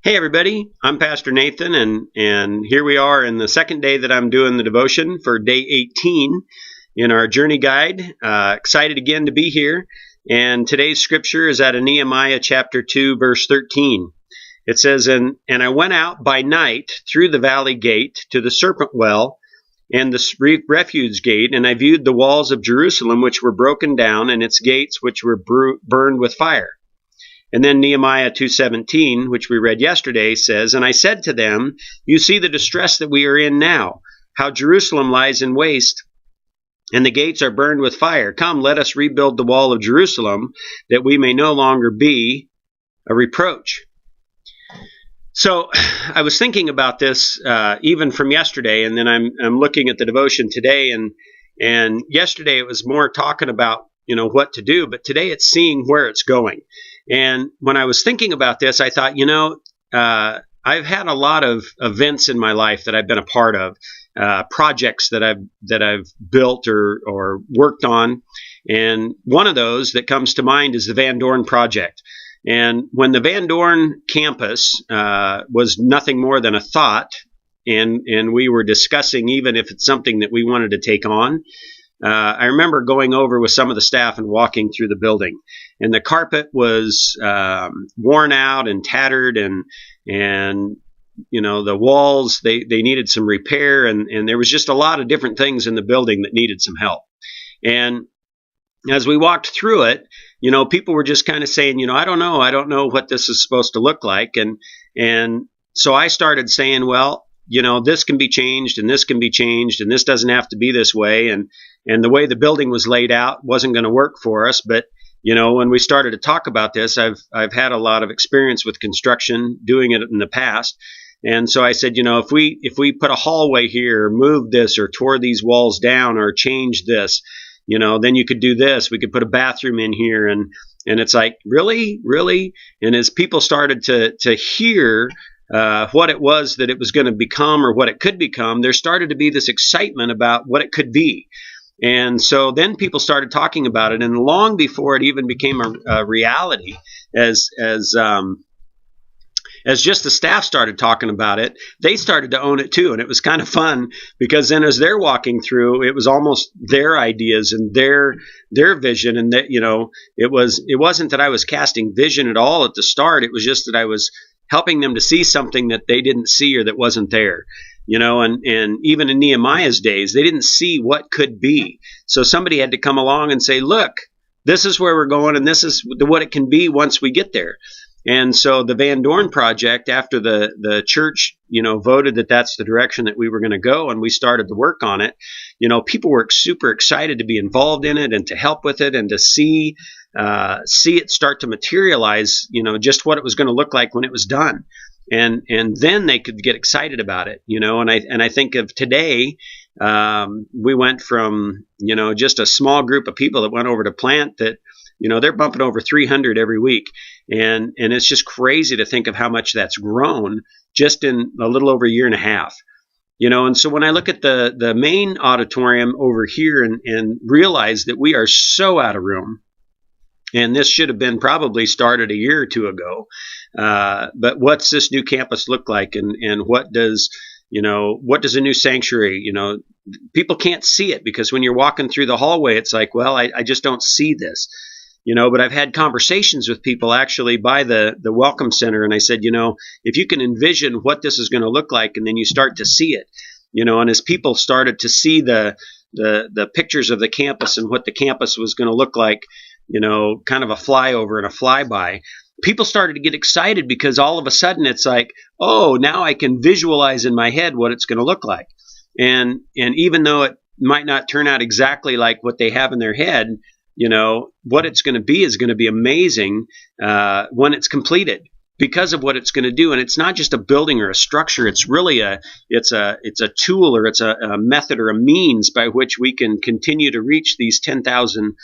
Hey everybody, I'm Pastor Nathan, and here we are in the second day that I'm doing the devotion for day 18 in our journey guide. Excited again to be here, and today's scripture is out of Nehemiah chapter 2, verse 13. It says, and I went out by night through the valley gate to the serpent well and the refuge gate, and I viewed the walls of Jerusalem which were broken down, and its gates which were burned with fire. And then Nehemiah 2:17, which we read yesterday, says, and I said to them, you see the distress that we are in now, how Jerusalem lies in waste, and the gates are burned with fire. Come, let us rebuild the wall of Jerusalem, that we may no longer be a reproach. So I was thinking about this even from yesterday, and then I'm looking at the devotion today, and yesterday it was more talking about what to do, but today it's seeing where it's going. And when I was thinking about this, I thought, I've had a lot of events in my life that I've been a part of, projects that I've built or worked on, and one of those that comes to mind is the Van Dorn project. And when the Van Dorn campus was nothing more than a thought, and we were discussing even if it's something that we wanted to take on, I remember going over with some of the staff and walking through the building, and the carpet was worn out and tattered, and the walls they needed some repair, and there was just a lot of different things in the building that needed some help. And as we walked through it, people were just kind of saying, I don't know what this is supposed to look like, and so I started saying, well, this can be changed, and this can be changed, and this doesn't have to be this way, and the way the building was laid out wasn't going to work for us. But when we started to talk about this, I've had a lot of experience with construction, doing it in the past, and so I said, if we put a hallway here, or moved this, or tore these walls down, or changed this, then you could do this. We could put a bathroom in here, and it's like, really. And as people started to hear what it was that it was going to become, or what it could become, there started to be this excitement about what it could be. And so then people started talking about it, and long before it even became a reality, as just the staff started talking about it, they started to own it too. And it was kind of fun, because then as they're walking through, it was almost their ideas and their vision. And that, it wasn't that I was casting vision at all at the start. It was just that I was helping them to see something that they didn't see, or that wasn't there. And even in Nehemiah's days, they didn't see what could be. So somebody had to come along and say, look, this is where we're going, and this is what it can be once we get there. And so the Van Dorn project, after the church, voted that that's the direction that we were going to go, and we started to work on it, people were super excited to be involved in it and to help with it, and to see it start to materialize, just what it was going to look like when it was done. And then they could get excited about it, and I think of today, we went from, just a small group of people that went over to plant that, they're bumping over 300 every week. And it's just crazy to think of how much that's grown just in a little over a year and a half. And so when I look at the main auditorium over here and realize that we are so out of room, and this should have been probably started a year or two ago. But what's this new campus look like? And what does a new sanctuary, people can't see it, because when you're walking through the hallway, it's like, well, I just don't see this. But I've had conversations with people actually by the Welcome Center, and I said, if you can envision what this is going to look like, and then you start to see it, and as people started to see the pictures of the campus and what the campus was going to look like, kind of a flyover and a flyby, people started to get excited, because all of a sudden it's like, oh, now I can visualize in my head what it's going to look like. And even though it might not turn out exactly like what they have in their head, what it's going to be is going to be amazing when it's completed, because of what it's going to do. And it's not just a building or a structure. It's really it's a tool, or it's a method or a means by which we can continue to reach these 10,000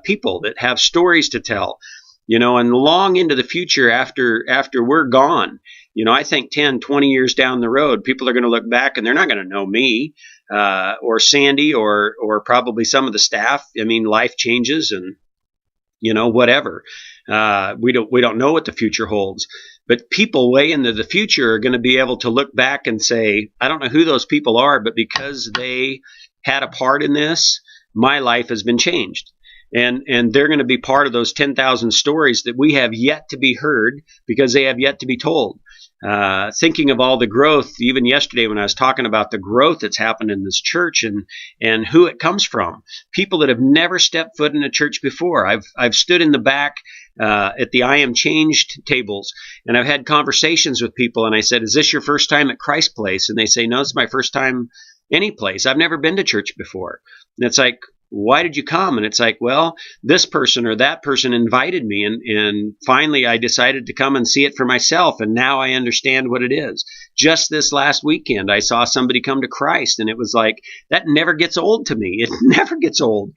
people that have stories to tell, and long into the future after we're gone. I think 10, 20 years down the road, people are going to look back, and they're not going to know me or Sandy or probably some of the staff. I mean, life changes, and whatever. We don't know what the future holds, But people way into the future are going to be able to look back and say, I don't know who those people are, but because they had a part in this, my life has been changed. And they're going to be part of those 10,000 stories that we have yet to be heard because they have yet to be told. Thinking of all the growth, even yesterday when I was talking about the growth that's happened in this church and who it comes from, people that have never stepped foot in a church before. I've stood in the back at the I Am Changed tables, and I've had conversations with people, and I said, is this your first time at Christ Place? And they say, no, it's my first time any place. I've never been to church before. And it's like, why did you come? And it's like, well, this person or that person invited me, and finally I decided to come and see it for myself, and now I understand what it is. Just this last weekend, I saw somebody come to Christ, and it was like, that never gets old to me. It never gets old.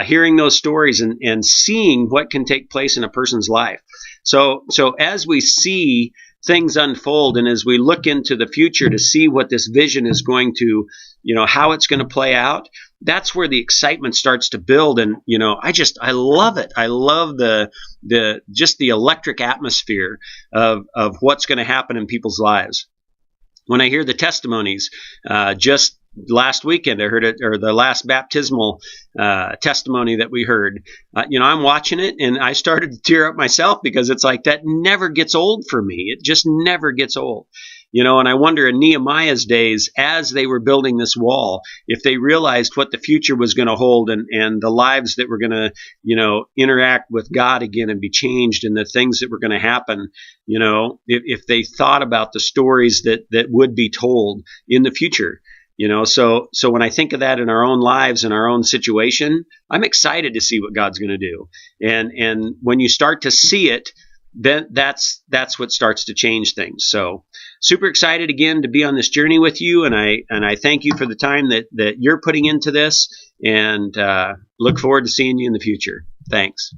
Hearing those stories and seeing what can take place in a person's life. So as we see things unfold, and as we look into the future to see what this vision is going to, how it's going to play out, that's where the excitement starts to build. And, I love it. I love the electric atmosphere of what's going to happen in people's lives. When I hear the testimonies, just last weekend, I heard it, or the last baptismal testimony that we heard. I'm watching it, and I started to tear up myself because it's like that never gets old for me. It just never gets old. And I wonder in Nehemiah's days, as they were building this wall, if they realized what the future was going to hold and the lives that were going to, interact with God again and be changed, and the things that were going to happen, if they thought about the stories that would be told in the future. So when I think of that in our own lives, in our own situation, I'm excited to see what God's going to do. And when you start to see it, then that's what starts to change things. So super excited again to be on this journey with you. And I thank you for the time that you're putting into this, and look forward to seeing you in the future. Thanks.